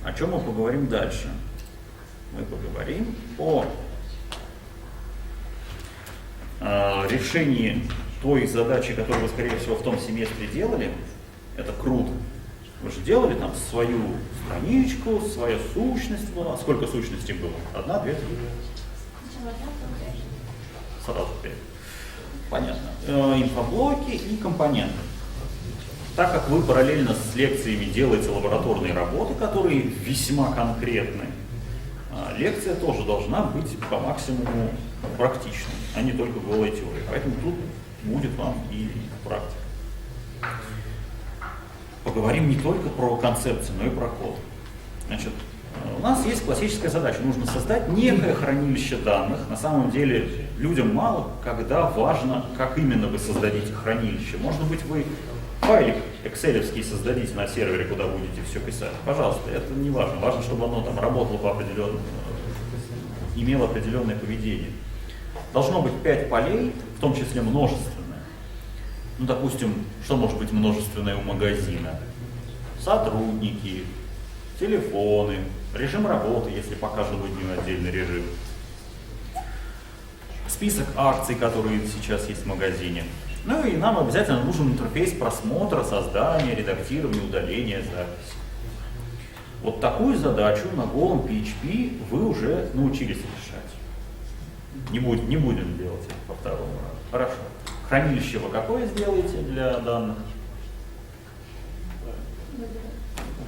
О чем мы поговорим дальше? Мы поговорим о решении той задачи, которую вы, скорее всего, в том семестре делали. Это круто. Вы же делали там свою страничку, своя сущность была. Сколько сущностей было? Одна, две, три? Сразу пять. Понятно. Инфоблоки и компоненты. Так как вы параллельно с лекциями делаете лабораторные работы, которые весьма конкретны, лекция тоже должна быть по максимуму практичной, а не только голой теорией. Поэтому тут будет вам и практика. Поговорим не только про концепцию, но и про код. Значит, у нас есть классическая задача. Нужно создать некое хранилище данных. На самом деле людям мало, когда важно, как именно вы создадите хранилище. Может быть, вы файлик экселевский создадите на сервере, куда будете все писать. Пожалуйста, это не важно. Важно, чтобы оно там работало по определенному, имело определенное поведение. Должно быть 5 полей, в том числе множественное. Ну, допустим, что может быть множественное у магазина? Сотрудники, телефоны, режим работы, если по каждому дню отдельный режим. Список акций, которые сейчас есть в магазине. Ну и нам обязательно нужен интерфейс просмотра, создания, редактирования, удаления записи. Вот такую задачу на голом PHP вы уже научились решать. Не будем делать это по второму разу. Хорошо. Хранилище вы какое сделаете для данных?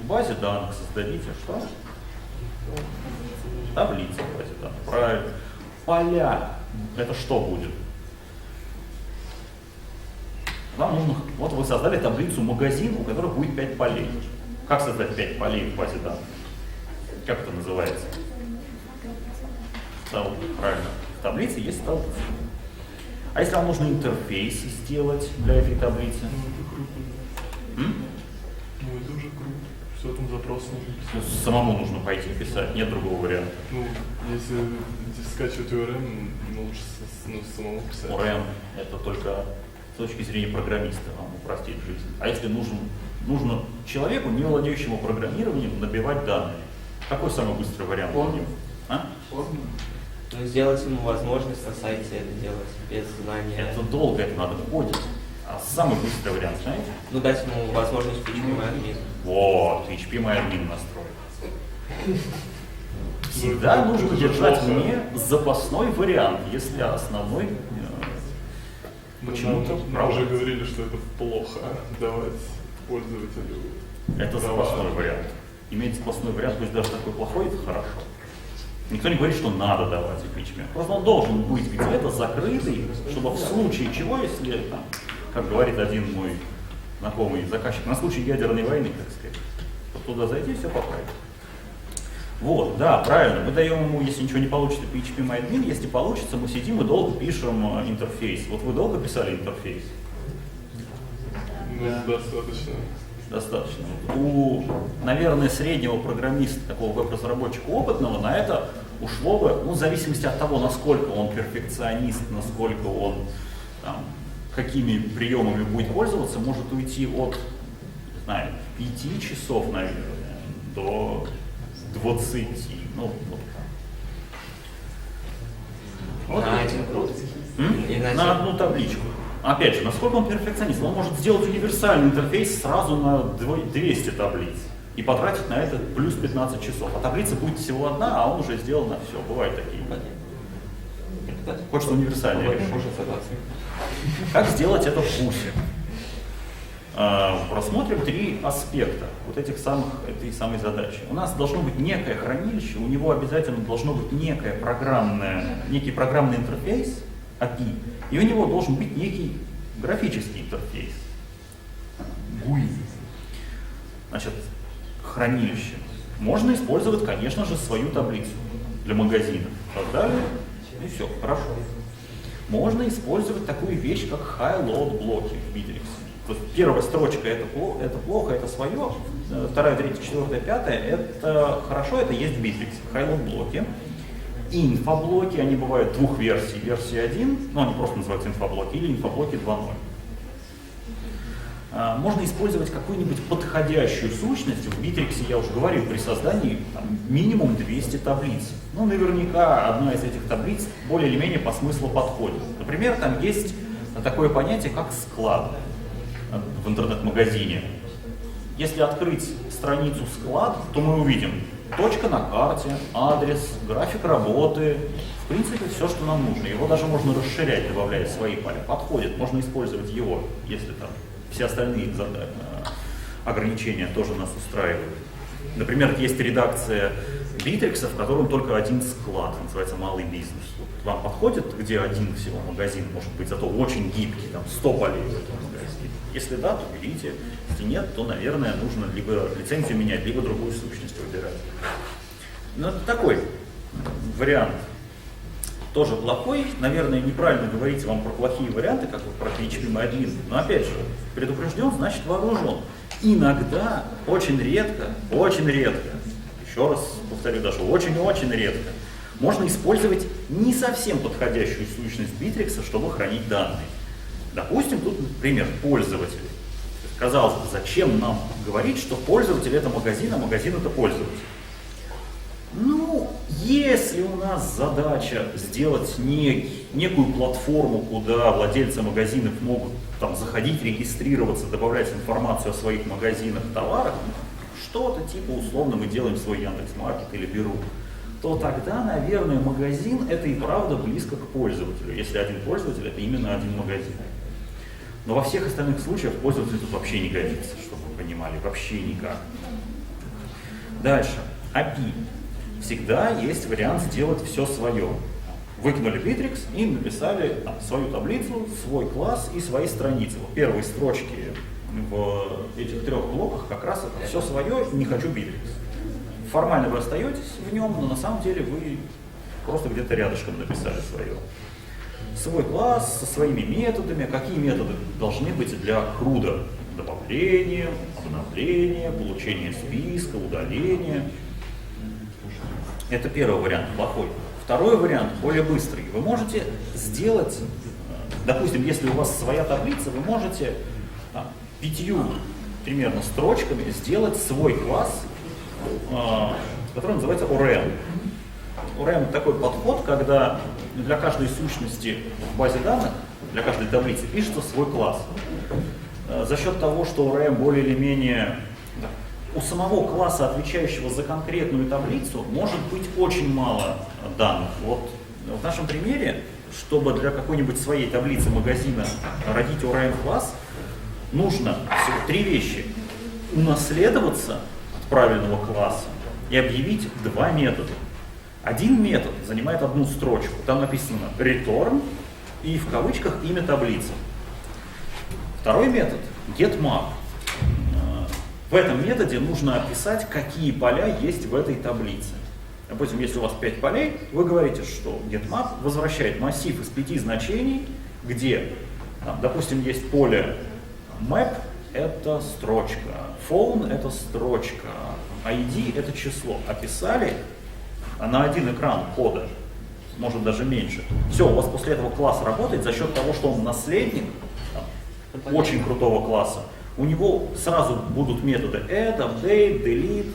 В базе данных создадите что? Таблица в базе данных. Правильно. Поля. Это что будет? Вам нужно, вот вы создали таблицу магазин, у которой будет 5 полей. Как создать 5 полей в базе данных? Как это называется? Правильно. В таблице есть столбцы. А если вам нужно интерфейс сделать для этой таблицы? Ну это уже круто. Все там запрос нужно писать. Самому нужно пойти писать, нет другого варианта. Ну, если скачивать ORM, лучше самому писать. ORM это только с точки зрения программиста вам упростит жизнь. А если нужно человеку, не владеющему программированием, набивать данные? Какой самый быстрый вариант? Форму. А? Форму. Ну, сделать ему возможность на сайте это делать без знания. Это долго, это надо кодить. А самый быстрый вариант, знаете? Ну, дать ему возможность PHP-MyAdmin. Вот, PHP-MyAdmin настроить. Всегда нужно держать мне запасной вариант, если основной почему-то Мы уже говорили, что это плохо давать пользователю. Это запасной вариант. Иметь запасной вариант, пусть даже такой плохой, это хорошо. Никто не говорит, что надо давать PHP. Просто он должен быть где-то закрытый, чтобы в случае чего, если, там, как говорит один мой знакомый заказчик, на случай ядерной войны, так сказать, вот туда зайти и все поправить. Вот, да, правильно. Мы даем ему, если ничего не получится, PHP-MyAdmin, если получится, мы сидим и долго пишем интерфейс. Вот вы долго писали интерфейс? Ну, достаточно. Достаточно. У, наверное, среднего программиста, такого веб-разработчика опытного, на это ушло бы, ну, в зависимости от того, насколько он перфекционист, насколько он, там, какими приемами будет пользоваться, может уйти от, не знаю, 5 часов, наверное, до 20. Ну, вот так. Вот. На один круг. На одну табличку. Опять же, насколько он перфекционист, он может сделать универсальный интерфейс сразу на 200 таблиц и потратить на это плюс 15 часов. А таблица будет всего одна, а он уже сделал на все. Бывают такие. Хочется универсальное решение. Как сделать это в курсе? Просмотрим 3 аспекта вот этой самой задачи. У нас должно быть некое хранилище, у него обязательно должно быть некий программный интерфейс, API, и у него должен быть некий графический интерфейс, GUI. Значит, хранилище. Можно использовать, конечно же, свою таблицу для магазинов. Создали, и все, хорошо. Можно использовать такую вещь, как high-load блоки в Bittrex. То есть первая строчка это плохо, это свое, вторая, третья, четвертая, пятая это хорошо, это есть в Bittrex. High-load блоки. Инфоблоки, они бывают двух версий. Версия 1, ну они просто называются инфоблоки, или инфоблоки 2.0. можно использовать какую-нибудь подходящую сущность. В Bittrex я уже говорил, при создании там, минимум 200 таблиц. Ну, наверняка одна из этих таблиц более или менее по смыслу подходит. Например, там есть такое понятие, как склад в интернет-магазине. Если открыть страницу склад, то мы увидим точка на карте, адрес, график работы. В принципе, все, что нам нужно. Его даже можно расширять, добавляя свои поля. Подходит, можно использовать его, если там все остальные ограничения тоже нас устраивают. Например, есть редакция Bittrex, в котором только один склад, называется малый бизнес. Вот вам подходит, где один всего магазин, может быть, зато очень гибкий, там 100 полей в этом магазине? Если да, то берите. Если нет, то, наверное, нужно либо лицензию менять, либо другую сущность выбирать. Ну, это такой вариант. Тоже плохой. Наверное, неправильно говорить вам про плохие варианты, как вот про PHP MyAdmin. Но опять же, предупрежден, значит вооружен. Иногда, очень редко, еще раз повторю, даже очень-очень редко, можно использовать не совсем подходящую сущность Bittrex, чтобы хранить данные. Допустим, тут, например, пользователь. Казалось бы, зачем нам говорить, что пользователь это магазин, а магазин это пользователь? Ну, если у нас задача сделать некую платформу, куда владельцы магазинов могут там заходить, регистрироваться, добавлять информацию о своих магазинах, товарах, что-то типа условно мы делаем свой Яндекс.Маркет или Беру, то тогда, наверное, магазин это и правда близко к пользователю, если один пользователь это именно один магазин. Но во всех остальных случаях пользователь тут вообще не годится, чтобы вы понимали, вообще никак. Дальше, API. Всегда есть вариант сделать все свое. Выкинули Bittrex и написали свою таблицу, свой класс и свои страницы. Вот первые строчки в этих трех блоках как раз это все свое, не хочу Bittrex. Формально вы остаетесь в нем, но на самом деле вы просто где-то рядышком написали свое. Свой класс со своими методами. Какие методы должны быть для CRUD? Добавление, обновление, получение списка, удаление. Это первый вариант, плохой. Второй вариант, более быстрый. Вы можете сделать, допустим, если у вас своя таблица, вы можете 5 примерно строчками сделать свой класс, который называется ORM. ORM такой подход, когда для каждой сущности в базе данных, для каждой таблицы пишется свой класс. За счет того, что ORM более или менее у самого класса, отвечающего за конкретную таблицу, может быть очень мало данных. Вот в нашем примере, чтобы для какой-нибудь своей таблицы магазина родить ORM-класс, нужно всего 3 вещи. Унаследоваться от правильного класса и объявить 2 метода. Один метод занимает 1 строчку. Там написано return и в кавычках имя таблицы. Второй метод getMap. В этом методе нужно описать, какие поля есть в этой таблице. Допустим, если у вас 5 полей, вы говорите, что getMap возвращает массив из 5 значений, где, допустим, есть поле map — это строчка, phone — это строчка, ID — это число. Описали на один экран кода, может даже меньше. Все, у вас после этого класс работает за счет того, что он наследник очень крутого класса. У него сразу будут методы add, update, delete,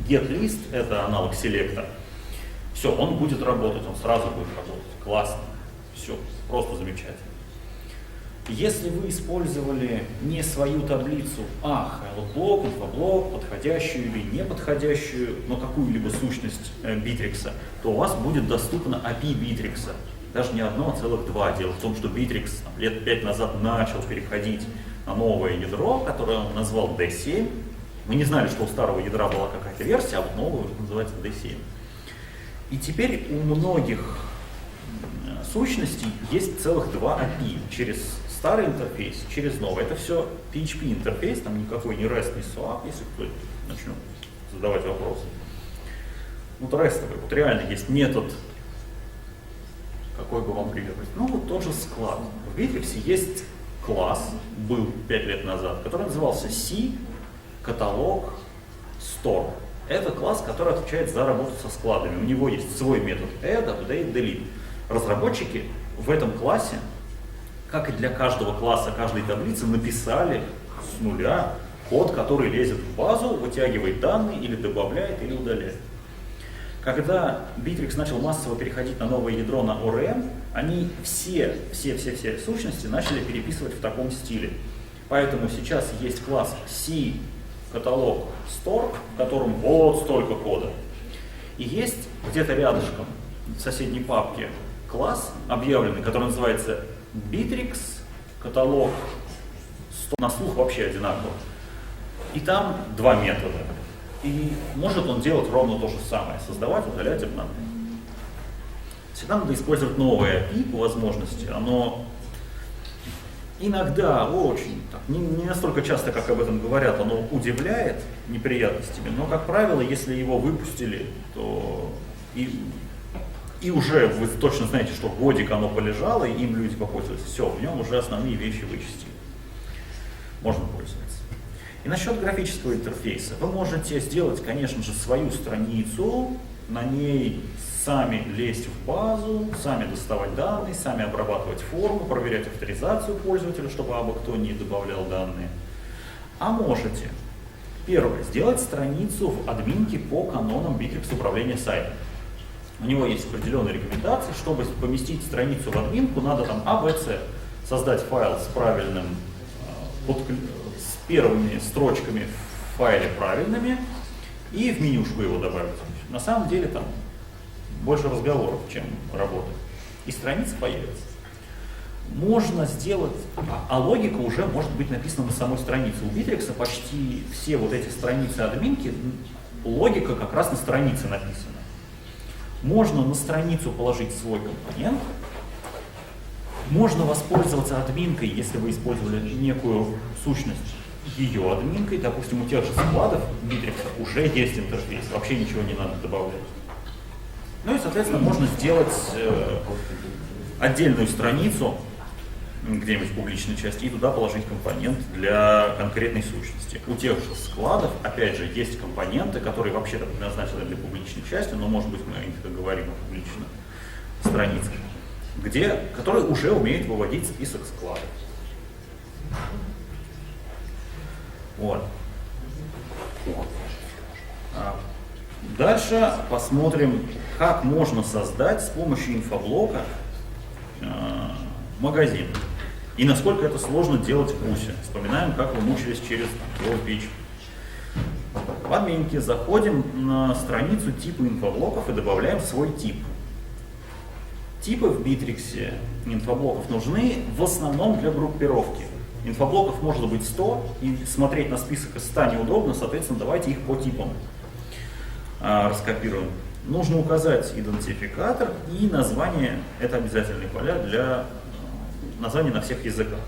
getList, это аналог селекта. Все, он будет работать, он сразу будет работать. Классно. Все, просто замечательно. Если вы использовали не свою таблицу, HighLoad-блок, инфоблок, подходящую или неподходящую, но какую-либо сущность Bittrex, то у вас будет доступно API Bittrex. Даже не одно, а целых 2. Дело в том, что Bittrex лет 5 назад начал переходить на новое ядро, которое он назвал D7. Мы не знали, что у старого ядра была какая-то версия, а вот новая называется D7. И теперь у многих сущностей есть целых 2 API через старый интерфейс, через новый. Это все PHP интерфейс, там никакой не REST, не SOAP, если кто-то начнет задавать вопросы. Вот рестовый, вот реально есть метод. Какой бы вам пример? Ну вот тот же склад. В Bittrex есть класс, был 5 лет назад, который назывался C каталог store. Это класс, который отвечает за работу со складами. У него есть свой метод add, update, delete. Разработчики в этом классе как и для каждого класса, каждой таблицы, написали с нуля код, который лезет в базу, вытягивает данные или добавляет, или удаляет. Когда Bittrex начал массово переходить на новое ядро, на ORM, они все сущности начали переписывать в таком стиле. Поэтому сейчас есть класс C каталог Store, в котором вот столько кода. И есть где-то рядышком в соседней папке класс объявленный, который называется Bittrex каталог Store. На слух вообще одинаково. И там два метода. И может он делать ровно то же самое, создавать, удалять, обновлять. Всегда надо использовать новое API по возможности. Оно иногда, очень, не настолько часто, как об этом говорят, оно удивляет неприятностями, но, как правило, если его выпустили, то и уже вы точно знаете, что годик оно полежало, и им люди попользовались. Все, в нем уже основные вещи вычистили. Можно пользоваться. И насчет графического интерфейса. Вы можете сделать, конечно же, свою страницу, на ней сами лезть в базу, сами доставать данные, сами обрабатывать форму, проверять авторизацию пользователя, чтобы абы кто не добавлял данные. А можете, первое, сделать страницу в админке по канонам Bittrex управления сайтом. У него есть определенные рекомендации, чтобы поместить страницу в админку, надо там ABC, создать файл с правильным с первыми строчками в файле правильными и в менюшку его добавить. На самом деле там больше разговоров, чем работы. И страница появится. Можно сделать, а логика уже может быть написана на самой странице. У Bittrex почти все вот эти страницы админки, логика как раз на странице написана. Можно на страницу положить свой компонент. Можно воспользоваться админкой, если вы использовали некую сущность, ее админкой. Допустим, у тех же складов Bittrex уже есть интерфейс, вообще ничего не надо добавлять. Ну и, соответственно, можно сделать отдельную страницу где-нибудь в публичной части и туда положить компонент для конкретной сущности. У тех же складов, опять же, есть компоненты, которые вообще-то предназначены для публичной части, но, может быть, мы о них говорим о публичных страницах, которые уже умеют выводить список складов. Вот. Дальше посмотрим, как можно создать с помощью инфоблока магазин. И насколько это сложно делать в курсе. Вспоминаем, как мы мучились через Pitch. В админке заходим на страницу типа инфоблоков и добавляем свой тип. Типы в Bittrex инфоблоков нужны в основном для группировки. Инфоблоков может быть 100, и смотреть на список из 100 неудобно, соответственно, давайте их по типам раскопируем. Нужно указать идентификатор и название, это обязательные поля для названий на всех языках.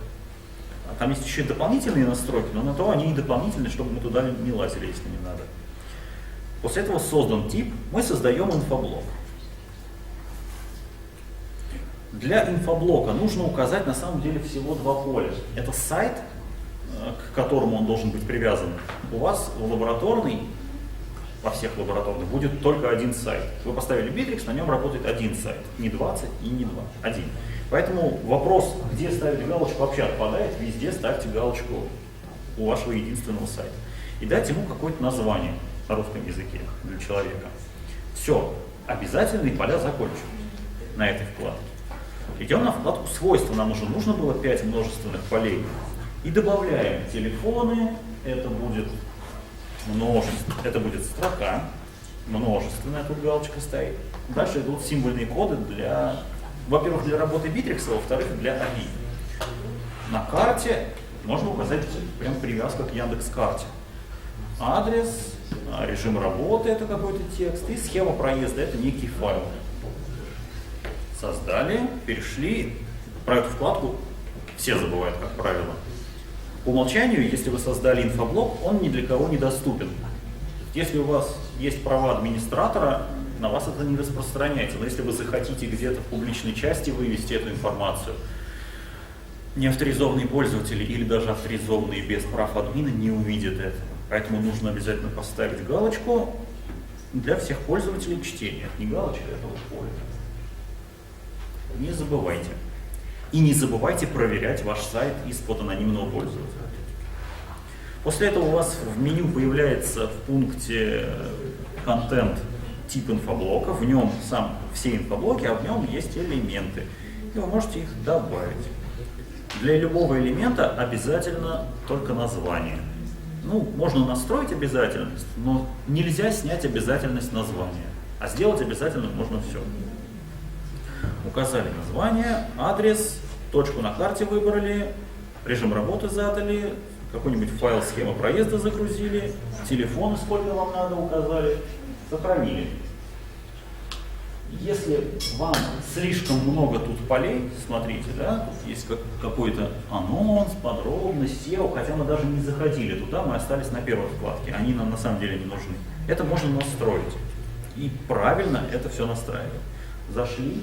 Там есть еще и дополнительные настройки, но на то они и дополнительные, чтобы мы туда не лазили, если не надо. После этого создан тип, мы создаем инфоблок. Для инфоблока нужно указать на самом деле всего два поля. Это сайт, к которому он должен быть привязан. У вас в лабораторной, во всех лабораторных, будет только один сайт. Вы поставили Bittrex, на нем работает один сайт. Не 20 и не 2, один. Поэтому вопрос, где ставить галочку, вообще отпадает. Везде ставьте галочку у вашего единственного сайта. И дать ему какое-то название на русском языке для человека. Все, обязательные поля закончены на этой вкладке. Идем на вкладку «Свойства». Нам уже нужно было 5 множественных полей. И добавляем телефоны, это будет множество, это будет строка, множественная тут галочка стоит. Дальше идут символьные коды для, во-первых, для работы Bittrex, а во-вторых, для API. На карте можно указать прям привязка к Яндекс.Карте. Адрес, режим работы — это какой-то текст, и схема проезда — это некий файл. Создали, перешли. Про эту вкладку все забывают, как правило. По умолчанию, если вы создали инфоблок, он ни для кого не доступен. Если у вас есть права администратора, на вас это не распространяется. Но если вы захотите где-то в публичной части вывести эту информацию, неавторизованные пользователи или даже авторизованные без прав админа не увидят этого. Поэтому нужно обязательно поставить галочку для всех пользователей чтения. Не галочка, это вот поле. Не забывайте. И не забывайте проверять ваш сайт из-под анонимного пользователя. После этого у вас в меню появляется в пункте «Контент» тип инфоблока, в нем все инфоблоки, а в нем есть элементы. И вы можете их добавить. Для любого элемента обязательно только название. Ну, можно настроить обязательность, но нельзя снять обязательность названия. А сделать обязательно можно все. Указали название, адрес, точку на карте выбрали, режим работы задали, какой-нибудь файл схема проезда загрузили, телефон, сколько вам надо, указали, сохранили. Если вам слишком много тут полей, смотрите, да, тут есть какой-то анонс, подробность, SEO, хотя мы даже не заходили туда, мы остались на первой вкладке, они нам на самом деле не нужны. Это можно настроить. И правильно это все настраивать. Зашли,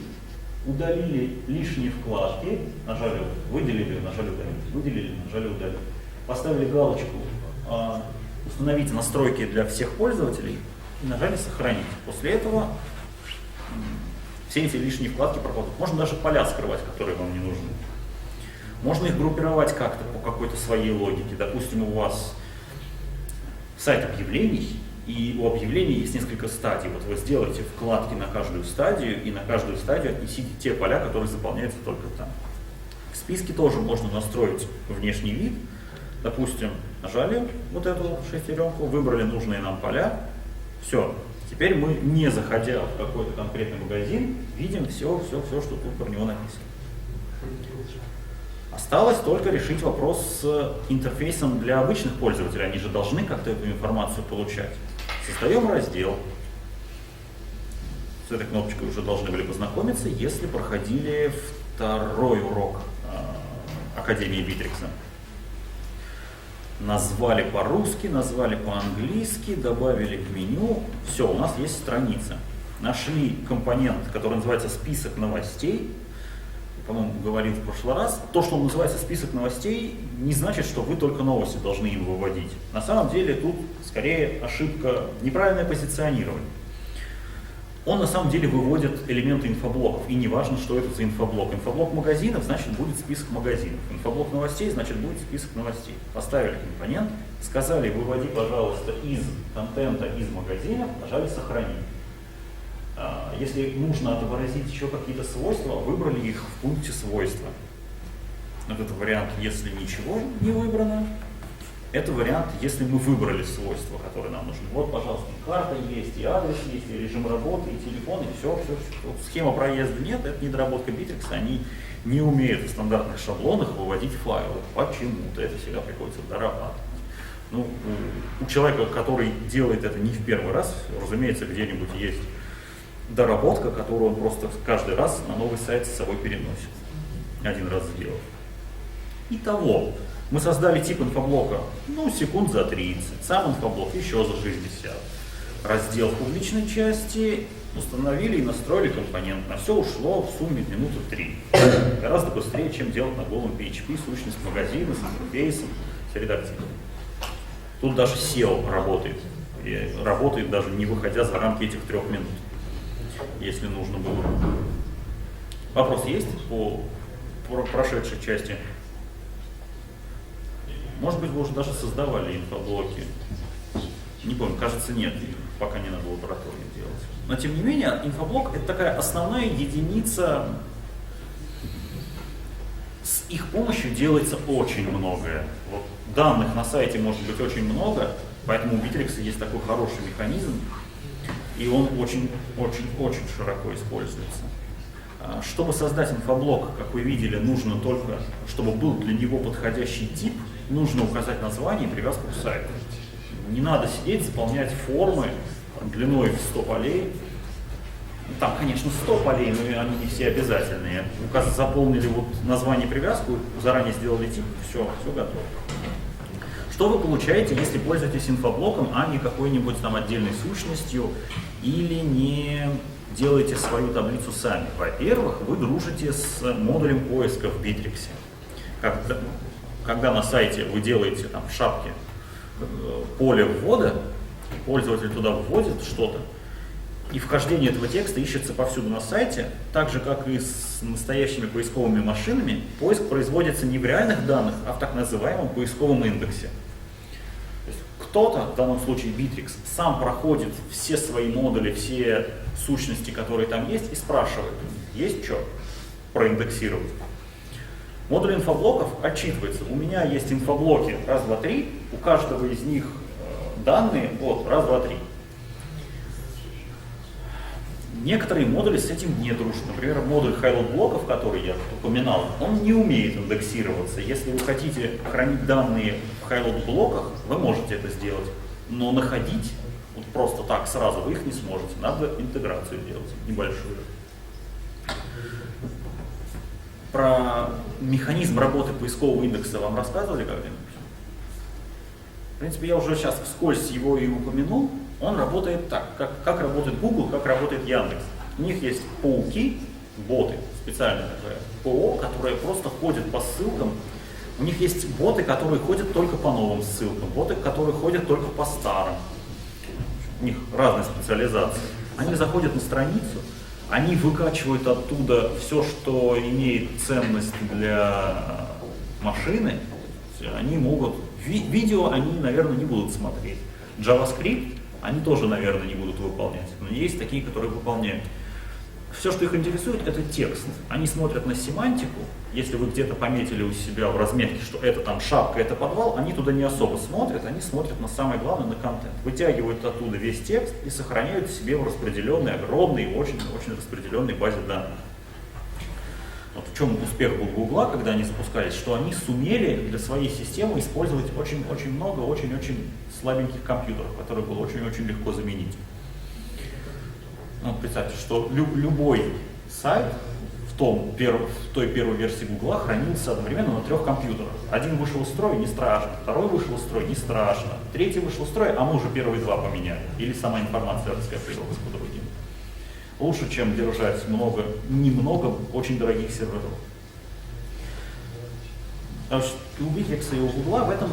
удалили лишние вкладки, нажали, выделили, нажали удалить, выделили, нажали удалить. Поставили галочку «Установить настройки для всех пользователей» и нажали «Сохранить». После этого все эти лишние вкладки пропадут. Можно даже поля скрывать, которые вам не нужны. Можно их группировать как-то по какой-то своей логике. Допустим, у вас сайт объявлений, и у объявлений есть несколько стадий. Вот вы сделаете вкладки на каждую стадию, и на каждую стадию отнесите те поля, которые заполняются только там. В списке тоже можно настроить внешний вид. Допустим, нажали вот эту шестеренку, выбрали нужные нам поля. Все. Теперь мы, не заходя в какой-то конкретный магазин, видим все, что тут про него написано. Осталось только решить вопрос с интерфейсом для обычных пользователей. Они же должны как-то эту информацию получать. Создаем раздел. С этой кнопочкой уже должны были познакомиться, если проходили второй урок Академии Битрикса. Назвали по-русски, назвали по-английски, добавили к меню. Все, у нас есть страница. Нашли компонент, который называется «Список новостей». По-моему, говорил в прошлый раз. То, что он называется «Список новостей», не значит, что вы только новости должны им выводить. На самом деле тут скорее ошибка, неправильное позиционирование. Он на самом деле выводит элементы инфоблоков, и не важно, что это за инфоблок. Инфоблок магазинов, значит, будет список магазинов. Инфоблок новостей, значит, будет список новостей. Поставили компонент, сказали, выводи, пожалуйста, из контента, из магазинов, нажали «Сохранить». Если нужно отобразить еще какие-то свойства, выбрали их в пункте «Свойства». Вот это вариант, если ничего не выбрано. Это вариант, если мы выбрали свойства, которые нам нужны. Вот, пожалуйста, карта есть, и адрес есть, и режим работы, и телефон, и все. Схема проезда нет, это недоработка Bittrex, они не умеют в стандартных шаблонах выводить файлы. Почему-то это всегда приходится дорабатывать. Ну, у человека, который делает это не в первый раз, разумеется, где-нибудь есть доработка, которую он просто каждый раз на новый сайт с собой переносит. Один раз сделал. Итого, мы создали тип инфоблока, секунд за 30, сам инфоблок еще за 60. Раздел в публичной части установили и настроили компонент. На все ушло в сумме минуты 3. Гораздо быстрее, чем делать на голом PHP сущность магазина с интерфейсом, с редакцией. Тут даже SEO работает. И работает даже не выходя за рамки этих 3 минут, если нужно было. Вопрос есть по прошедшей части? Может быть, вы уже даже создавали инфоблоки. Не помню, кажется, нет, пока не надо лабораторию делать. Но тем не менее, инфоблок — это такая основная единица. С их помощью делается очень многое. Вот данных на сайте может быть очень много, поэтому у Bittrex есть такой хороший механизм, и он очень широко используется. Чтобы создать инфоблок, как вы видели, нужно только, чтобы был для него подходящий тип, нужно указать название и привязку к сайту. Не надо сидеть, заполнять формы длиной в 100 полей. Там, конечно, 100 полей, но они не все обязательные. Заполнили вот название и привязку, заранее сделали тип, все готово. Что вы получаете, если пользуетесь инфоблоком, а не какой-нибудь там отдельной сущностью, или не делаете свою таблицу сами? Во-первых, вы дружите с модулем поиска в Bittrex. Когда на сайте вы делаете там в шапке поле ввода, пользователь туда вводит что-то, и вхождение этого текста ищется повсюду на сайте, так же, как и с настоящими поисковыми машинами, поиск производится не в реальных данных, а в так называемом поисковом индексе. То есть кто-то, в данном случае Bittrex, сам проходит все свои модули, все сущности, которые там есть, и спрашивает, есть что проиндексировать. Модуль инфоблоков отчитывается. У меня есть инфоблоки раз, два, три, у каждого из них данные вот раз, два, три. Некоторые модули с этим не дружат. Например, модуль highload блоков, который я упоминал, он не умеет индексироваться. Если вы хотите хранить данные в highload блоках, вы можете это сделать. Но находить вот просто так сразу вы их не сможете. Надо интеграцию делать небольшую. Про механизм работы поискового индекса вам рассказывали когда-нибудь? В принципе, я уже сейчас вскользь его и упомянул. Он работает так, как работает Google, как работает Яндекс. У них есть пауки, боты, специальное такое ПО, которые просто ходят по ссылкам. У них есть боты, которые ходят только по новым ссылкам, боты, которые ходят только по старым. У них разные специализации. Они заходят на страницу, они выкачивают оттуда все, что имеет ценность для машины. Они могут... Видео они, наверное, не будут смотреть. JavaScript они тоже, наверное, не будут выполнять. Но есть такие, которые выполняют. Все, что их интересует, это текст. Они смотрят на семантику. Если вы где-то пометили у себя в разметке, что это там шапка, это подвал, они туда не особо смотрят, они смотрят на самое главное, на контент. Вытягивают оттуда весь текст и сохраняют себе в распределенной, огромной, очень распределенной базе данных. Вот в чем успех был Гугла, когда они запускались, что они сумели для своей системы использовать очень много, очень слабеньких компьютеров, которые было очень легко заменить. Ну, представьте, что любой сайт в той первой версии Гугла хранился одновременно на 3 компьютерах. Один вышел из строя, не страшно, второй вышел из строя, не страшно, третий вышел из строя, а мы уже первые 2 поменяли. Или сама информация раскопировалась по другим. Лучше, чем держать немного очень дорогих серверов. Потому что у Bittrex и у Гугла в этом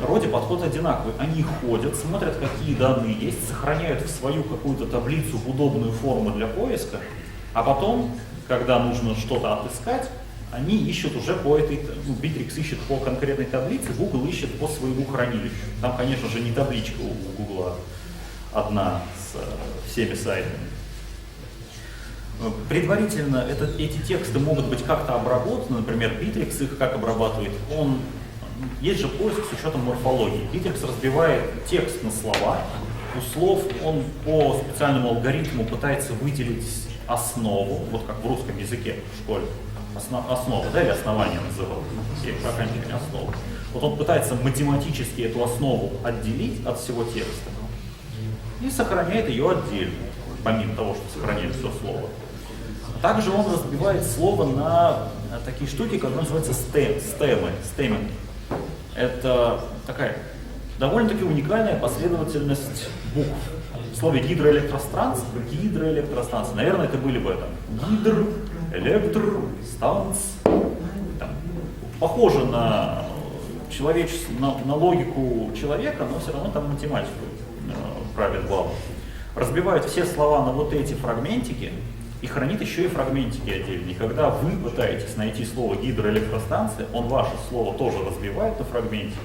роде подход одинаковый. Они ходят, смотрят, какие данные есть, сохраняют в свою какую-то таблицу в удобную форму для поиска, а потом, когда нужно что-то отыскать, они ищут уже по этой... Bittrex ищет по конкретной таблице, Google ищет по своему хранилищу. Там, конечно же, не табличка у Гугла одна с всеми сайтами. Предварительно эти тексты могут быть как-то обработаны, например, Bittrex их как обрабатывает. Есть же поиск с учетом морфологии. Bittrex разбивает текст на слова. У слов он по специальному алгоритму пытается выделить основу, вот как в русском языке в школе. Основа, да, или основание называл, окончание основы. Вот он пытается математически эту основу отделить от всего текста и сохраняет ее отдельно, помимо того, что сохраняет все слово. Также он разбивает слово на такие штуки, которые называются стемы. Это такая довольно-таки уникальная последовательность букв. В слове гидроэлектростанция, наверное, это были бы там гидр, электр, станц. Похоже на логику человека, но все равно там математику правит главу. Разбивают все слова на вот эти фрагментики и хранит еще и фрагментики отдельно. И когда вы пытаетесь найти слово гидроэлектростанция, он ваше слово тоже разбивает на фрагментики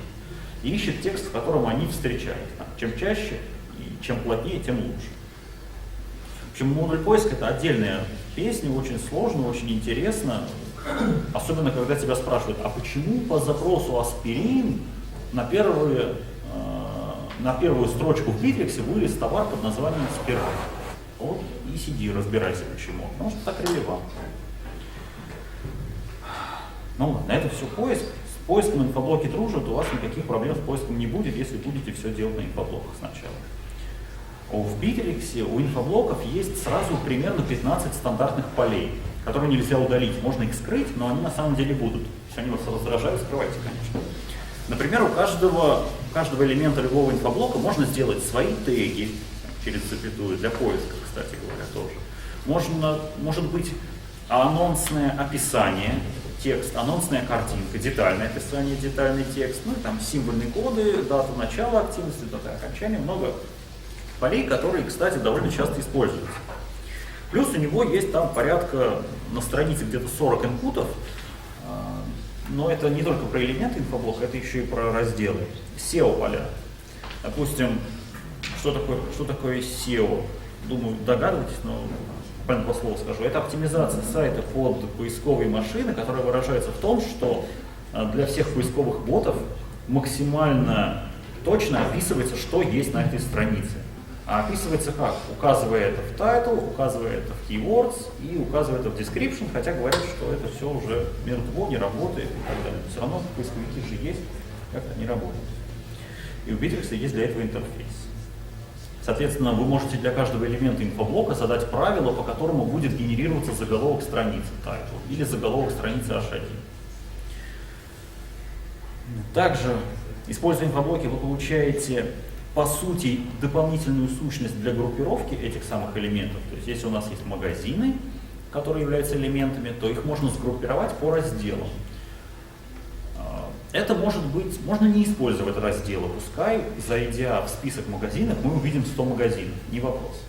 и ищет текст, в котором они встречаются. Чем чаще и чем плотнее, тем лучше. В общем, модуль поиска — это отдельная песня, очень сложно, очень интересно. Особенно, когда тебя спрашивают, а почему по запросу аспирин на первую строчку в Bittrex вылез товар под названием спираль. Вот и сиди, разбирайся почему. Потому что так релевантно. Ну ладно, это все поиск. С поиском инфоблоки дружат, у вас никаких проблем с поиском не будет, если будете все делать на инфоблоках сначала. В Bittrex у инфоблоков есть сразу примерно 15 стандартных полей, которые нельзя удалить. Можно их скрыть, но они на самом деле будут. Если они вас раздражают, скрывайте, конечно. Например, у каждого элемента любого инфоблока можно сделать свои теги через запятую для поиска, кстати говоря, тоже. Может быть анонсное описание, текст, анонсная картинка, детальное описание, детальный текст, ну и там символьные коды, дата начала активности, дата окончания, много полей, которые, кстати, довольно часто используются. Плюс у него есть там порядка на странице где-то 40 инпутов, но это не только про элементы инфоблока, это еще и про разделы. SEO-поля. Допустим, что такое SEO? Думаю, догадываетесь, но буквально по слову скажу. Это оптимизация сайта под поисковые машины, которая выражается в том, что для всех поисковых ботов максимально точно описывается, что есть на этой странице. А описывается как? Указывая это в title, указывая это в keywords и указывая это в description, хотя говорят, что это все уже мертво, не работает и так далее. Все равно поисковики же есть, как-то не работают. И у Bittrex есть для этого интерфейс. Соответственно, вы можете для каждого элемента инфоблока задать правило, по которому будет генерироваться заголовок страницы title или заголовок страницы H1. Также, используя инфоблоки, вы получаете, по сути, дополнительную сущность для группировки этих самых элементов. То есть, если у нас есть магазины, которые являются элементами, то их можно сгруппировать по разделам. Это может быть, можно не использовать разделы, пускай, зайдя в список магазинов, мы увидим 100 магазинов, не вопрос.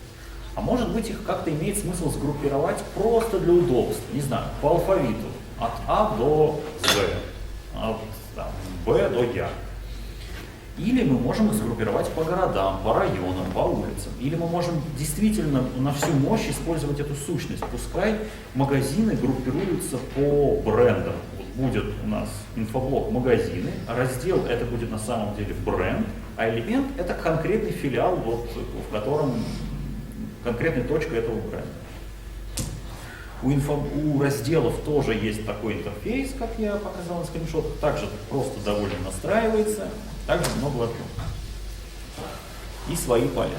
А может быть, их как-то имеет смысл сгруппировать просто для удобства, не знаю, по алфавиту, от А до З, от Б до Я. Или мы можем их сгруппировать по городам, по районам, по улицам. Или мы можем действительно на всю мощь использовать эту сущность. Пускай магазины группируются по брендам. Вот будет у нас инфоблок магазины, раздел это будет на самом деле бренд, а элемент это конкретный филиал, вот, в котором конкретная точка этого бренда. У разделов тоже есть такой интерфейс, как я показал на скриншотах, также просто довольно настраивается, также много вокруг. И свои поля.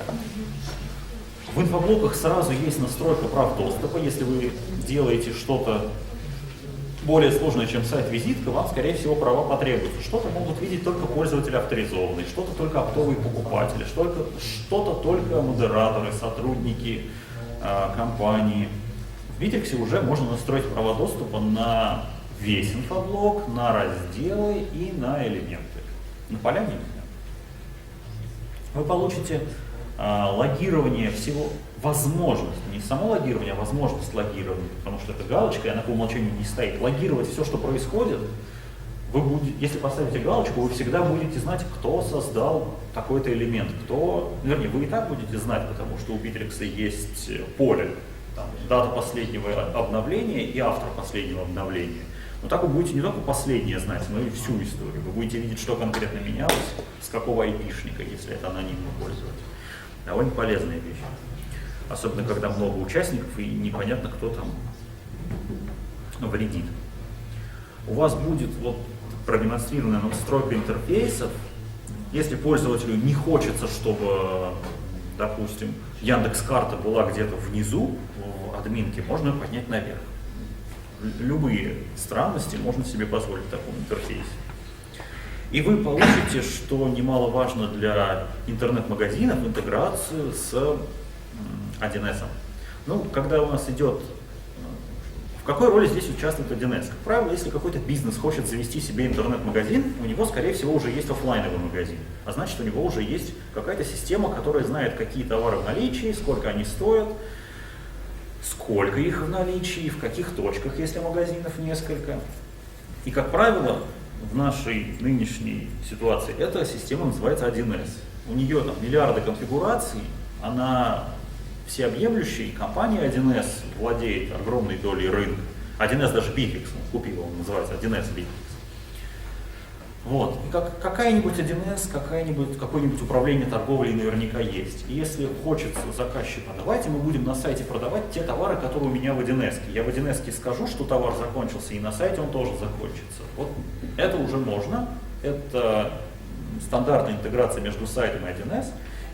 В инфоблоках сразу есть настройка прав доступа. Если вы делаете что-то более сложное, чем сайт-визитка, вам, скорее всего, права потребуются. Что-то могут видеть только пользователи авторизованные, что-то только оптовые покупатели, что-то только модераторы, сотрудники компании. В Bittrex уже можно настроить права доступа на весь инфоблок, на разделы и на элементы. На поля нельзя. Вы получите логирование всего, возможность, не само логирование, а возможность логирования, потому что это галочка, и она по умолчанию не стоит. Логировать все, что происходит, вы будете, если поставите галочку, вы всегда будете знать, кто создал такой-то элемент, вернее, вы и так будете знать, потому что у Bittrex есть поле, там, дата последнего обновления и автор последнего обновления. Но так вы будете не только последнее знать, но и всю историю. Вы будете видеть, что конкретно менялось, с какого айпишника, если это анонимный пользователь. Довольно полезная вещь. Особенно, когда много участников и непонятно, кто там вредит. У вас будет вот продемонстрированная настройка интерфейсов. Если пользователю не хочется, чтобы, допустим, Яндекс.Карта была где-то внизу, в админке, можно ее поднять наверх. Любые странности можно себе позволить в таком интерфейсе. И вы получите, что немаловажно для интернет-магазинов, интеграцию с 1С. Ну, когда у нас идет, в какой роли здесь участвует 1С? Как правило, если какой-то бизнес хочет завести себе интернет-магазин, у него, скорее всего, уже есть офлайновый магазин. А значит, у него уже есть какая-то система, которая знает, какие товары в наличии, сколько они стоят, сколько их в наличии, в каких точках, если магазинов несколько. И, как правило, в нашей нынешней ситуации эта система называется 1С. У нее там миллиарды конфигураций, она всеобъемлющая, и компания 1С владеет огромной долей рынка. 1С даже Bittrex купил, он называется 1С Bittrex. Вот. И какая-нибудь 1С, какое-нибудь управление торговлей наверняка есть. И если хочется заказчику, давайте мы будем на сайте продавать те товары, которые у меня в 1С. Я в 1С скажу, что товар закончился, и на сайте он тоже закончится. Вот это уже можно. Это стандартная интеграция между сайтом и 1С.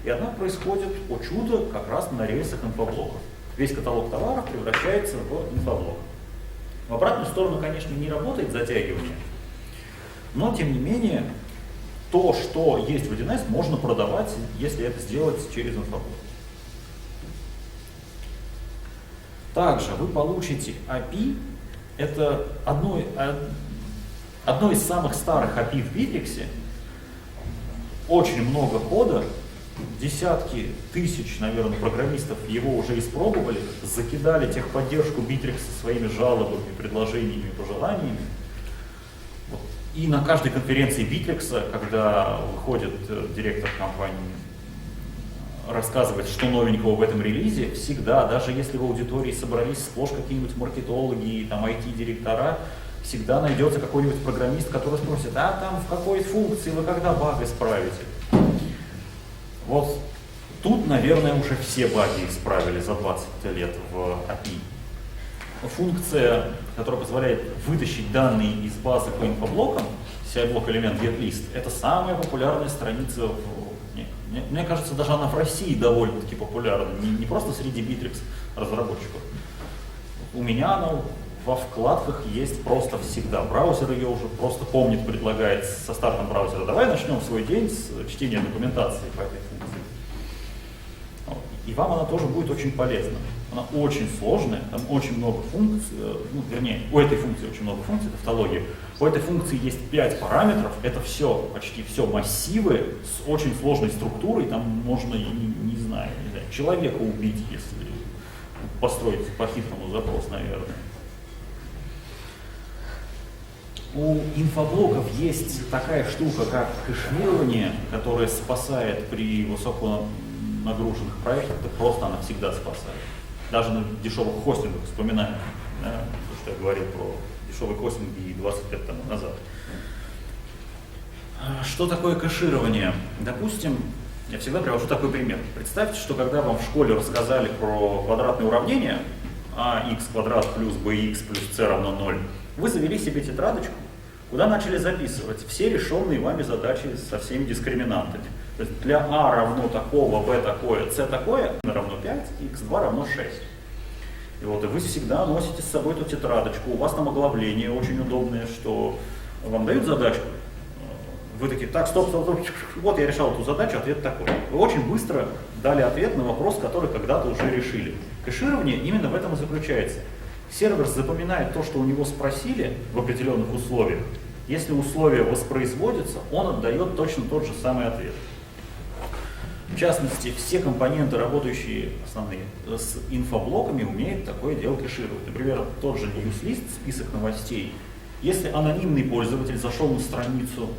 И она происходит, о чудо, как раз на рельсах инфоблоков. Весь каталог товаров превращается в инфоблок. В обратную сторону, конечно, не работает затягивание. Но, тем не менее, то, что есть в 1С, можно продавать, если это сделать через инфоблок. Также вы получите API. Это одно из самых старых API в Bittrex. Очень много кода, десятки тысяч, наверное, программистов его уже испробовали, закидали техподдержку Bittrex своими жалобами, предложениями, пожеланиями. Вот. И на каждой конференции Bittrex, когда выходит директор компании рассказывать, что новенького в этом релизе, всегда, даже если в аудитории собрались сплошь какие-нибудь маркетологи, там IT-директора, всегда найдется какой-нибудь программист, который спросит, а там в какой функции вы когда баг исправите? Вот тут, наверное, уже все баги исправили за 20 лет в API. Функция, которая позволяет вытащить данные из базы по инфоблокам, CI-блок элемент GetList, это самая популярная страница мне кажется, даже она в России довольно-таки популярна, не просто среди Bittrex разработчиков. У меня она во вкладках есть просто всегда. Браузер ее уже просто помнит, предлагает со стартом браузера. Давай начнем свой день с чтения документации по этой функции. И вам она тоже будет очень полезна. Она очень сложная, там очень много функций, вернее, у этой функции очень много функций, тавтологии. У этой функции есть 5 параметров, это все, почти все массивы с очень сложной структурой, там можно, не знаю, человека убить, если построить по-хитрому запрос, наверное. У инфоблоков есть такая штука, как кэширование, которая спасает при высоконагруженных проектах, это просто она всегда спасает. Даже на дешевых хостингах, вспоминаем, да, то, что я говорил про дешевые хостинги 20 лет тому назад. Что такое кэширование? Допустим, я всегда привожу такой пример. Представьте, что когда вам в школе рассказали про квадратные уравнения, ax квадрат плюс bx плюс c равно 0, вы завели себе тетрадочку, куда начали записывать все решенные вами задачи со всеми дискриминантами. То есть для а равно такого, b такое, c такое, равно 5, x2 равно 6. И вот и вы всегда носите с собой эту тетрадочку, у вас там оглавление очень удобное, что вам дают задачку, вы такие, так, стоп, вот я решал эту задачу, ответ такой. Вы очень быстро дали ответ на вопрос, который когда-то уже решили. Кэширование именно в этом и заключается. Сервер запоминает то, что у него спросили в определенных условиях. Если условия воспроизводятся, он отдает точно тот же самый ответ. В частности, все компоненты, работающие основные с инфоблоками, умеют такое дело кэшировать. Например, тот же newslist, список новостей. Если анонимный пользователь зашел на страницу,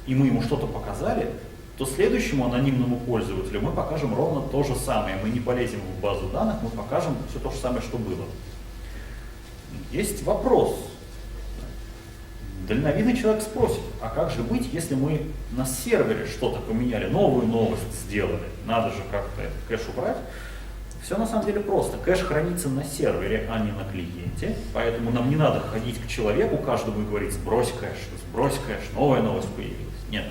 и мы ему что-то показали, то следующему анонимному пользователю мы покажем ровно то же самое. Мы не полезем в базу данных, мы покажем все то же самое, что было. Есть вопрос. Дальновидный человек спросит, а как же быть, если мы на сервере что-то поменяли, новую новость сделали, надо же как-то этот кэш убрать. Все на самом деле просто. Кэш хранится на сервере, а не на клиенте, поэтому нам не надо ходить к человеку каждому и говорить, сбрось кэш, новая новость появилась. Нет,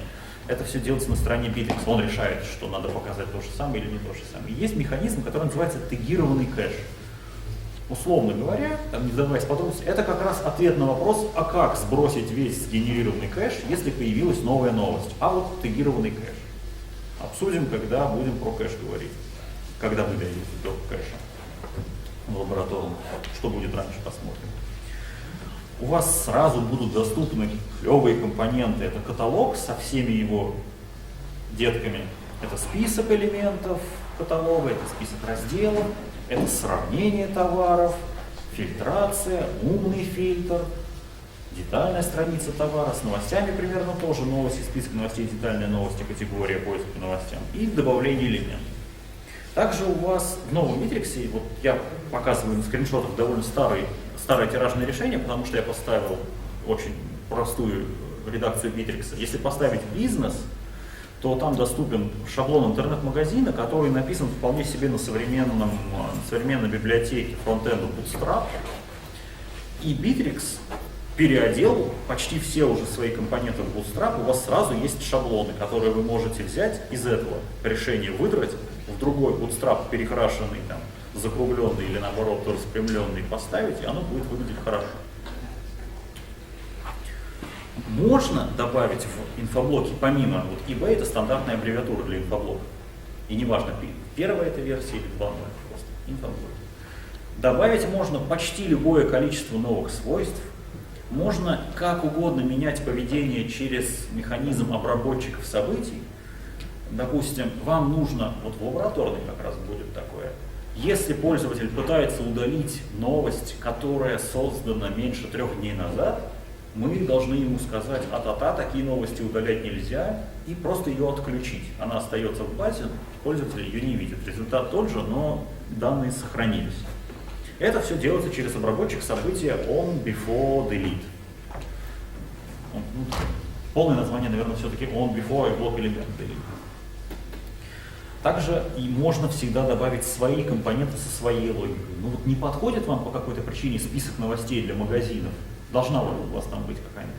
это все делается на стороне Bittrex, он решает, что надо показать то же самое или не то же самое. И есть механизм, который называется тегированный кэш. Условно говоря, там, не вдаваясь в подробности, это как раз ответ на вопрос, а как сбросить весь сгенерированный кэш, если появилась новая новость. А вот тегированный кэш. Обсудим, когда будем про кэш говорить. Когда вы дойдете до кэша в лабораторном. Что будет раньше, посмотрим. У вас сразу будут доступны клевые компоненты. Это каталог со всеми его детками. Это список элементов каталога, это список разделов. Это сравнение товаров, фильтрация, умный фильтр, детальная страница товара, с новостями примерно тоже, новости, список новостей, детальные новости, категория поиска по новостям и добавление элементов. Также у вас в новом Bittrex, вот я показываю на скриншотах довольно старое тиражное решение, потому что я поставил очень простую редакцию Bittrex. Если поставить бизнес, то там доступен шаблон интернет-магазина, который написан вполне себе на современной библиотеке фронтенда Bootstrap. И Bittrex переодел почти все уже свои компоненты в Bootstrap. У вас сразу есть шаблоны, которые вы можете взять из этого решения, выдрать в другой Bootstrap, перекрашенный, там, закругленный или наоборот распрямленный, поставить, и оно будет выглядеть хорошо. Можно добавить в инфоблоки, помимо вот eBay, это стандартная аббревиатура для инфоблока. И неважно, первая это версия или 2.0, просто инфоблоки. Добавить можно почти любое количество новых свойств. Можно как угодно менять поведение через механизм обработчиков событий. допустим, вам нужно, вот в лабораторной как раз будет такое, если пользователь пытается удалить новость, которая создана меньше 3 дней назад, мы должны ему сказать: а-та-та, такие новости удалять нельзя, и просто ее отключить. Она остается в базе, пользователь ее не видит. Результат тот же, но данные сохранились. Это все делается через обработчик события on, before, delete. Полное название, наверное, все-таки on, before и блок элемент delete. Также и можно всегда добавить свои компоненты со своей логикой. Ну вот не подходит вам по какой-то причине список новостей для магазинов, должна у вас там быть какая-нибудь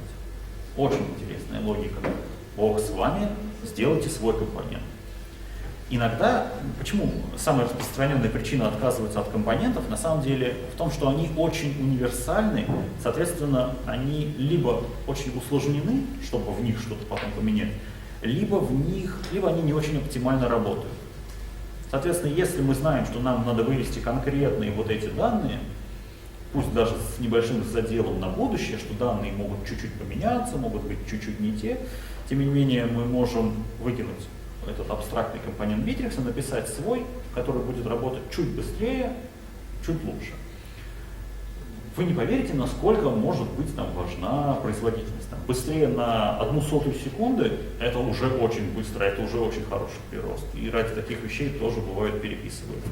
очень интересная логика. Бог с вами, сделайте свой компонент. Иногда, почему самая распространенная причина отказываться от компонентов, на самом деле в том, что они очень универсальны, соответственно, они либо очень усложнены, чтобы в них что-то потом поменять, либо они не очень оптимально работают. Соответственно, если мы знаем, что нам надо вывести конкретные вот эти данные, пусть даже с небольшим заделом на будущее, что данные могут чуть-чуть поменяться, могут быть чуть-чуть не те, тем не менее мы можем выкинуть этот абстрактный компонент Bittrex и написать свой, который будет работать чуть быстрее, чуть лучше. Вы не поверите, насколько может быть там важна производительность. Там, быстрее на 0,01 секунды это уже очень быстро, это уже очень хороший прирост. И ради таких вещей тоже бывает переписывают.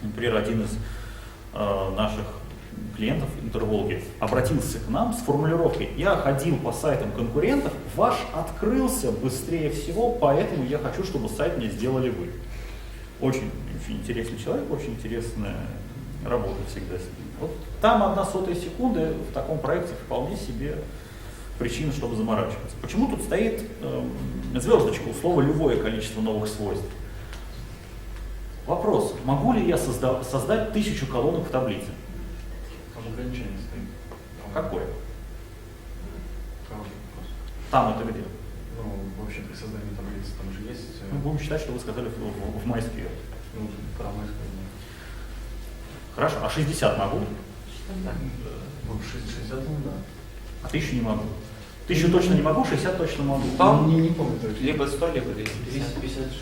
Например, один из наших клиентов, интервологи, обратился к нам с формулировкой: я ходил по сайтам конкурентов, ваш открылся быстрее всего, поэтому я хочу, чтобы сайт мне сделали вы. Очень интересный человек, очень интересная работа всегда с ним. Вот там 0,01 секунды в таком проекте вполне себе причина, чтобы заморачиваться. Почему тут стоит звездочка у слова «любое количество новых свойств»? Вопрос: могу ли я создать 1000 колонок в таблице? Там ограничение стоит. Какое? Хороший вопрос. Там это где? Ну, вообще при создании таблицы там же есть... Мы будем считать, что вы сказали в MySQL. Ну, про MySQL. Хорошо, а 60 могу? Ну, 60, ну да. А 1000 не могу. 1000 точно не могу, 60 точно могу. Там Не помню точно. либо 100, либо 200. 256.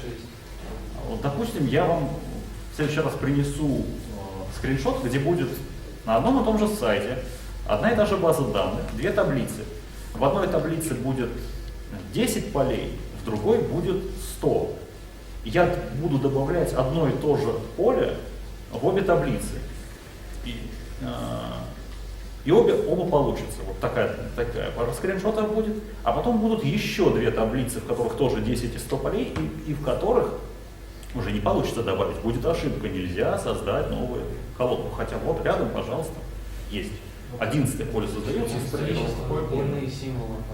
Вот, допустим, я вам в следующий раз принесу скриншот, где будет на одном и том же сайте одна и та же база данных, 2 таблицы. В одной таблице будет 10 полей, в другой будет 100. Я буду добавлять одно и то же поле в обе таблицы. И оба получатся. Вот такая пара скриншотов будет. А потом будут еще 2 таблицы, в которых тоже 10 и 100 полей, и в которых уже не получится добавить. Будет ошибка, нельзя создать новую колонку. Хотя вот рядом, пожалуйста, есть. 11 поле создается. Длины символов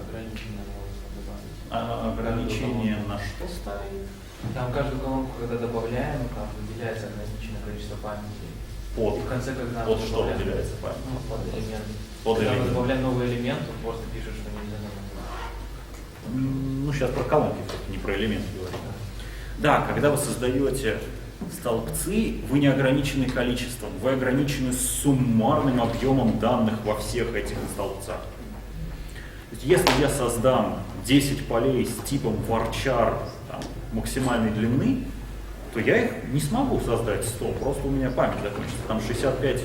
ограничения можно добавить. Ограничение на что ставить? Там каждую колонку, когда добавляем, там выделяется ограниченное количество памяти. Под. И в конце, когда Под что добавляем- выделяется память? Ну, под элемент. Под Когда мы элемент. добавляем новый элемент, он просто пишет, что нельзя добавить. Ну, сейчас про колонки, не про элементы говорим. Да, когда вы создаете столбцы, вы не ограничены количеством, вы ограничены суммарным объемом данных во всех этих столбцах. То есть, если я создам 10 полей с типом varchar там, максимальной длины, то я их не смогу создать 100, просто у меня память закончится. Там 65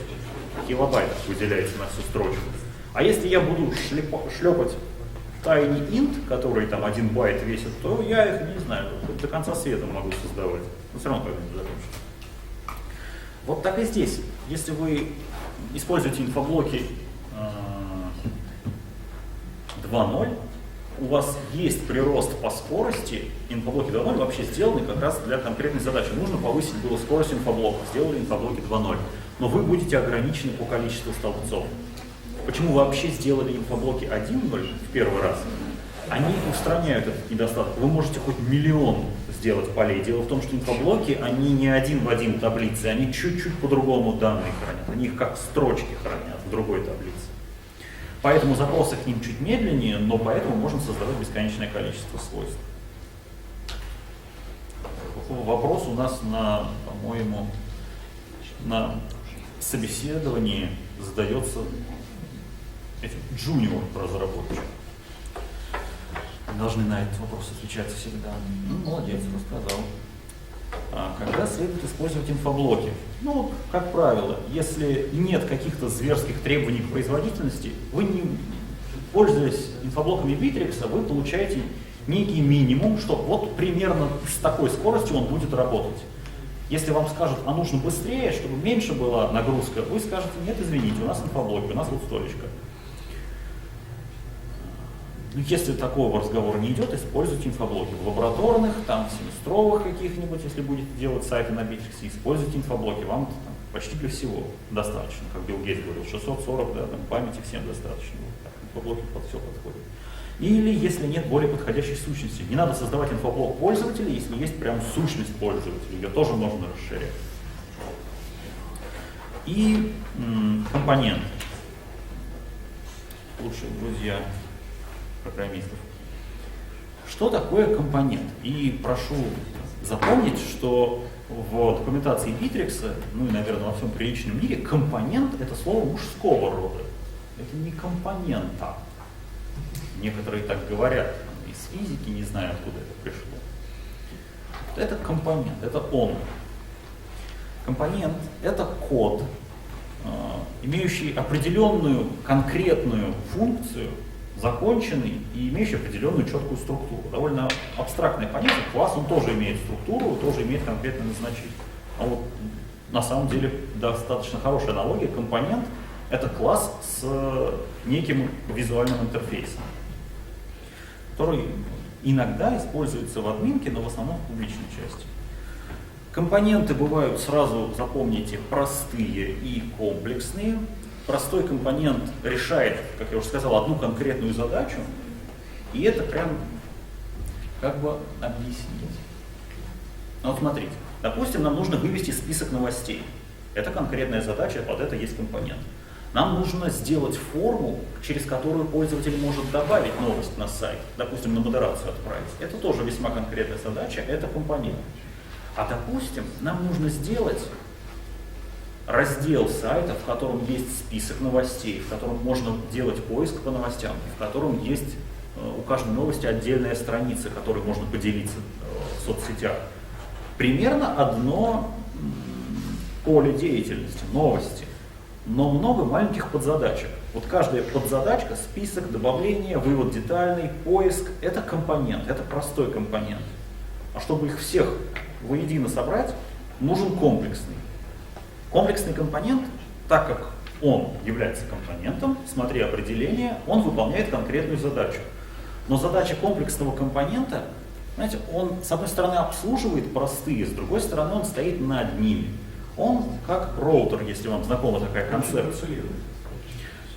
килобайт выделяется на всю строчку. А если я буду шлепать tiny int, который там 1 байт весит, то я их, не знаю, до конца света могу создавать. Но все равно когда-нибудь закончится. Вот так и здесь. Если вы используете инфоблоки 2.0, у вас есть прирост по скорости. Инфоблоки 2.0 вообще сделаны как раз для конкретной задачи. Нужно повысить было скорость инфоблоков. Сделали инфоблоки 2.0. Но вы будете ограничены по количеству столбцов. Почему вообще сделали инфоблоки 1.0 в первый раз? Они устраняют этот недостаток. Вы можете хоть миллион сделать полей. Дело в том, что инфоблоки, они не один в один таблицы, они чуть-чуть по-другому данные хранят. Они их как строчки хранят в другой таблице. Поэтому запросы к ним чуть медленнее, но поэтому можно создавать бесконечное количество свойств. Вопрос у нас по-моему, на собеседовании задается этим джуниор разработчиком. Должны на этот вопрос отвечать всегда. Ну, молодец, рассказал. Когда следует использовать инфоблоки? Ну, как правило, если нет каких-то зверских требований к производительности, вы не пользуясь инфоблоками Bittrex, вы получаете некий минимум, что вот примерно с такой скоростью он будет работать. Если вам скажут, а нужно быстрее, чтобы меньше была нагрузка, вы скажете, нет, извините, у нас инфоблоки, у нас вот столечко. Если такого разговора не идет, используйте инфоблоки в лабораторных, там, в семестровых каких-нибудь, если будете делать сайты на Bittrex, используйте инфоблоки, вам там, почти для всего достаточно, как Билл Гейтс говорил, 640, да, там, памяти всем достаточно, так, инфоблоки под все подходят. Или если нет более подходящей сущности, не надо создавать инфоблок пользователя, если есть прям сущность пользователя, ее тоже можно расширять. И компоненты. Лучшие друзья программистов. Что такое компонент? И прошу запомнить, что в документации Bittrex, ну и, наверное, во всем приличном мире, компонент — это слово мужского рода. Это не компонента. Некоторые так говорят, из физики, не знаю, откуда это пришло. Это компонент, это он. Компонент — это код, имеющий определенную конкретную функцию, законченный и имеющий определенную четкую структуру. Довольно абстрактное понятие. Класс, он тоже имеет структуру, тоже имеет конкретное назначение. А вот на самом деле достаточно хорошая аналогия. Компонент — это класс с неким визуальным интерфейсом, который иногда используется в админке, но в основном в публичной части. Компоненты бывают, сразу запомните, простые и комплексные. Простой компонент решает, как я уже сказал, одну конкретную задачу, и это прям как бы объяснить. Ну, вот смотрите, допустим, нам нужно вывести список новостей. Это конкретная задача, под это есть компонент. Нам нужно сделать форму, через которую пользователь может добавить новость на сайт, допустим, на модерацию отправить. Это тоже весьма конкретная задача, это компонент. А допустим, нам нужно сделать раздел сайта, в котором есть список новостей, в котором можно делать поиск по новостям, в котором есть у каждой новости отдельная страница, которой можно поделиться в соцсетях. Примерно одно поле деятельности, новости, но много маленьких подзадачек. Вот каждая подзадачка, список, добавление, вывод детальный, поиск — это компонент, это простой компонент. А чтобы их всех воедино собрать, нужен комплексный. Комплексный компонент, так как он является компонентом, смотри определение, он выполняет конкретную задачу. Но задача комплексного компонента, знаете, он с одной стороны обслуживает простые, с другой стороны он стоит над ними. Он как роутер, если вам знакома такая концепция.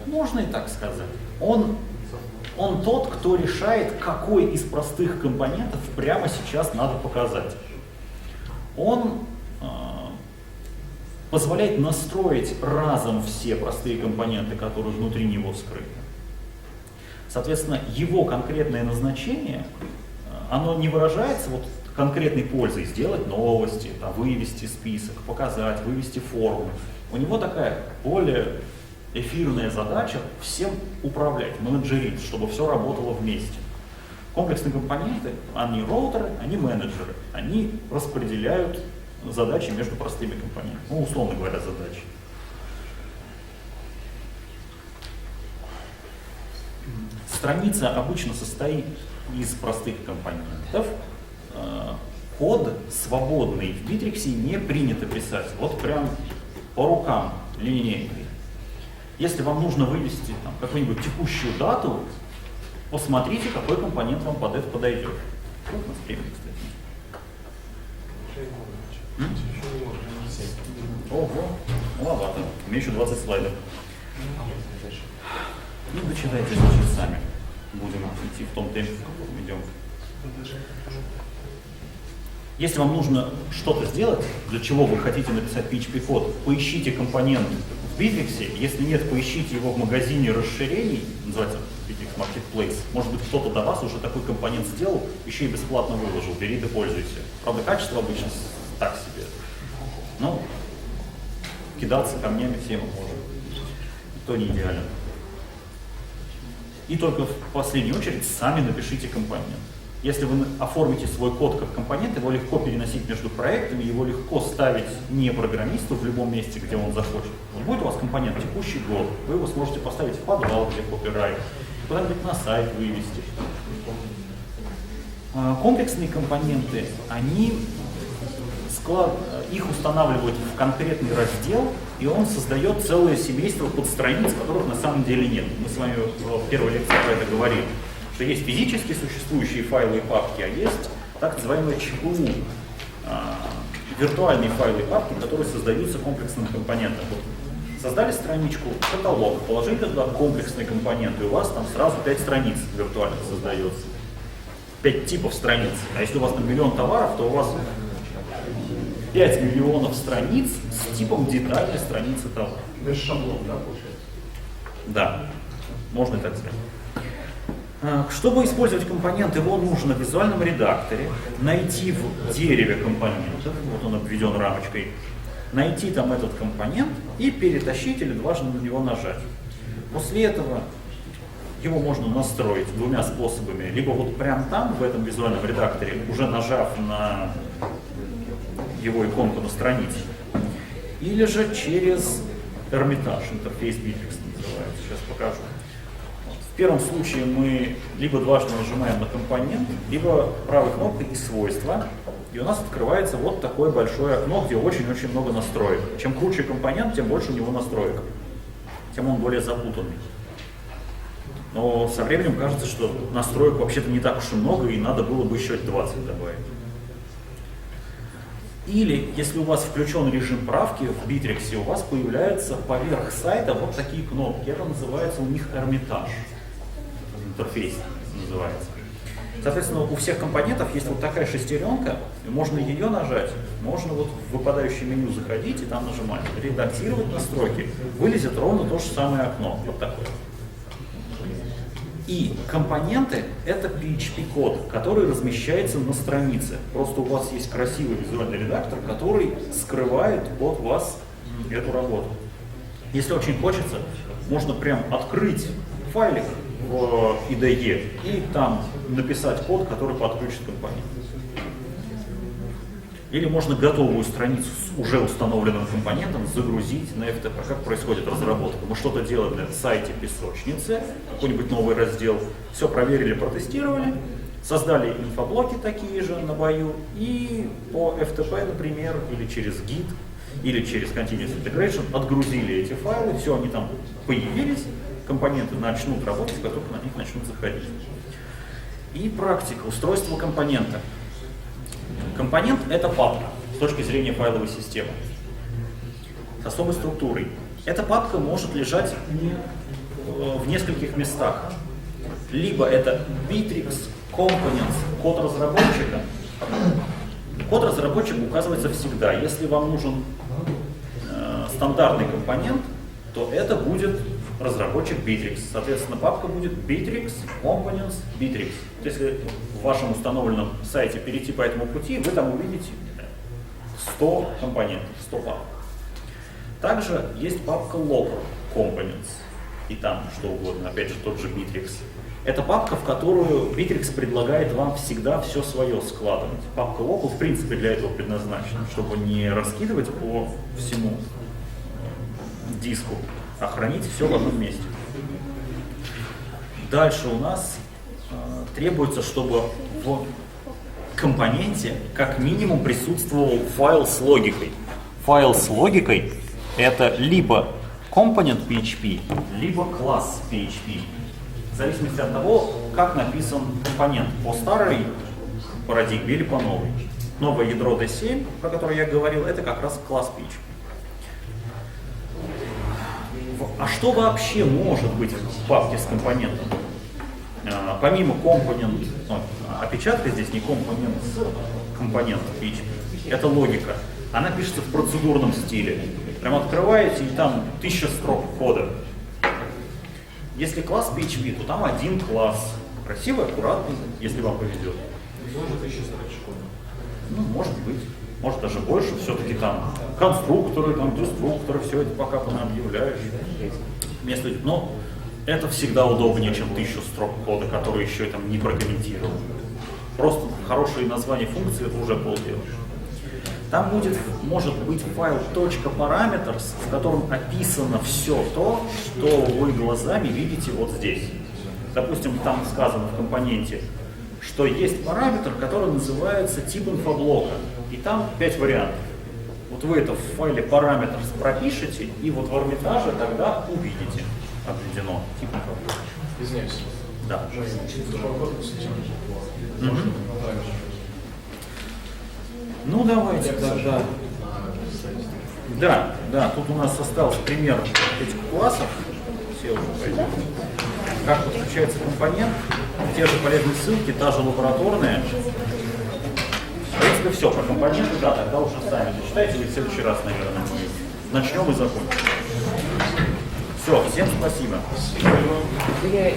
Можно и так сказать. Он тот, кто решает, какой из простых компонентов прямо сейчас надо показать. Он позволяет настроить разом все простые компоненты, которые внутри него скрыты. Соответственно, его конкретное назначение, оно не выражается вот конкретной пользой: сделать новости, там, вывести список, показать, вывести форму. У него такая более эфирная задача всем управлять, менеджерить, чтобы все работало вместе. Комплексные компоненты, они роутеры, они менеджеры, они распределяют задачи между простыми компонентами, ну, условно говоря, задачи. Страница обычно состоит из простых компонентов. Код свободный в Bittrex не принято писать, вот прям по рукам, линейкой. Если вам нужно вывести там какую-нибудь текущую дату, посмотрите, какой компонент вам под это подойдет. Вот на стриме, кстати. Ого, маловато. У меня еще 20 слайдов. Ну, дочитайте сами. Будем идти в том темпе, в котором идем. Если вам нужно что-то сделать, для чего вы хотите написать PHP-код, поищите компонент в Bittrex. Если нет, поищите его в магазине расширений, называется Bittrex Marketplace. Может быть, кто-то до вас уже такой компонент сделал, еще и бесплатно выложил. Бери да пользуйся. Правда, качество обычно так себе. Но кидаться камнями всем можно. Никто не идеален. И только в последнюю очередь сами напишите компонент. Если вы оформите свой код как компонент, его легко переносить между проектами, его легко ставить не программисту в любом месте, где он захочет. Вот будет у вас компонент текущий год, вы его сможете поставить в подвал для копирайта, куда-нибудь на сайт вывести. Комплексные компоненты, их устанавливают в конкретный раздел, и он создает целое семейство подстраниц, которых на самом деле нет. Мы с вами в первой лекции про это говорили, что есть физически существующие файлы и папки, а есть так называемые ЧПУ, виртуальные файлы и папки, которые создаются комплексным компонентом. Вот создали страничку, каталог, положили туда комплексные компоненты, и у вас там сразу 5 страниц виртуально создается. 5 типов страниц. А если у вас там миллион товаров, то у вас 5 миллионов страниц с типом детальной страницы товара. Без шаблон, да, получается? Да, можно и так сказать. Чтобы использовать компонент, его нужно в визуальном редакторе найти в дереве компонентов, вот он обведен рамочкой, найти там этот компонент и перетащить или дважды на него нажать. После этого его можно настроить двумя способами. Либо вот прямо там, в этом визуальном редакторе, уже нажав на его иконку на странице, или же через Hermitage, интерфейс Bittrex называется. Сейчас покажу. В первом случае мы либо дважды нажимаем на компонент, либо правой кнопкой и свойства, и у нас открывается вот такое большое окно, где очень-очень много настроек. Чем круче компонент, тем больше у него настроек, тем он более запутанный. Но со временем кажется, что настроек вообще-то не так уж и много, и надо было бы еще 20 добавить. Или, если у вас включен режим правки в Bittrex, у вас появляются поверх сайта вот такие кнопки. Это называется у них Hermitage. Интерфейс называется. Соответственно, у всех компонентов есть вот такая шестеренка, и можно ее нажать, можно вот в выпадающее меню заходить и там нажимать. Редактировать настройки. Вылезет ровно то же самое окно. Вот такое. И компоненты — это PHP-код, который размещается на странице. Просто у вас есть красивый визуальный редактор, который скрывает от вас эту работу. Если очень хочется, можно прям открыть файлик в IDE и там написать код, который подключит компонент. Или можно готовую страницу с уже установленным компонентом загрузить на FTP. Как происходит разработка? Мы что-то делаем на сайте песочницы, какой-нибудь новый раздел, все проверили, протестировали, создали инфоблоки такие же на бою, и по FTP, например, или через Git, или через Continuous Integration отгрузили эти файлы, все, они там появились, компоненты начнут работать, как только на них начнут заходить. И практика, устройство компонента. Компонент — это папка с точки зрения файловой системы с особой структурой. Эта папка может лежать в нескольких местах. Либо это Bittrex Components, код разработчика. Код разработчика указывается всегда. Если вам нужен стандартный компонент, то это будет разработчик Bittrex. Соответственно, папка будет Bittrex Components Bittrex. Если в вашем установленном сайте перейти по этому пути, вы там увидите 100 компонентов, 100 папок. Также есть папка Local Components. И там что угодно, опять же тот же Bittrex. Это папка, в которую Bittrex предлагает вам всегда все свое складывать. Папка Local в принципе для этого предназначена, чтобы не раскидывать по всему диску, а хранить все в одном месте. Дальше у нас требуется, чтобы в компоненте как минимум присутствовал файл с логикой. Файл с логикой — это либо компонент PHP, либо класс PHP. В зависимости от того, как написан компонент, по старой парадигме или по новой. Новое ядро D7, про которое я говорил, это как раз класс PHP. А что вообще может быть в папке с компонентом? Помимо компонент, опечатка здесь не компонент с компонент PHP, это логика. Она пишется в процедурном стиле. Прям открываете, и там 1000 строк кода. Если класс PHP, то там один класс. Красивый, аккуратный, если вам повезет. Можно 1000 строчек кода. Ну, может быть. Может даже больше, все-таки там конструкторы, там деструкторы, все это пока понаобъявляешь. Но Это всегда удобнее, чем 1000 строк кода, которые еще там не прокомментированы. Просто хорошее название функции — это уже полдела. Там может быть файл .parameters, в котором описано все то, что вы глазами видите вот здесь. Допустим, там сказано в компоненте, что есть параметр, который называется тип инфоблока. И там 5 вариантов. Вот вы это в файле parameters пропишете, и вот в Эрмитаже тогда увидите обведено тип инфоблока. Извиняюсь. Да. Можно? Ну давайте тогда. Да, тут у нас остался пример этих классов. Все уже пойдут. Как подключается компонент, те же полезные ссылки, та же лабораторная. В принципе, все про компоненты, да, тогда уже сами дочитайте, или в следующий раз, наверное, мы начнем и закончим. Все, всем спасибо. Я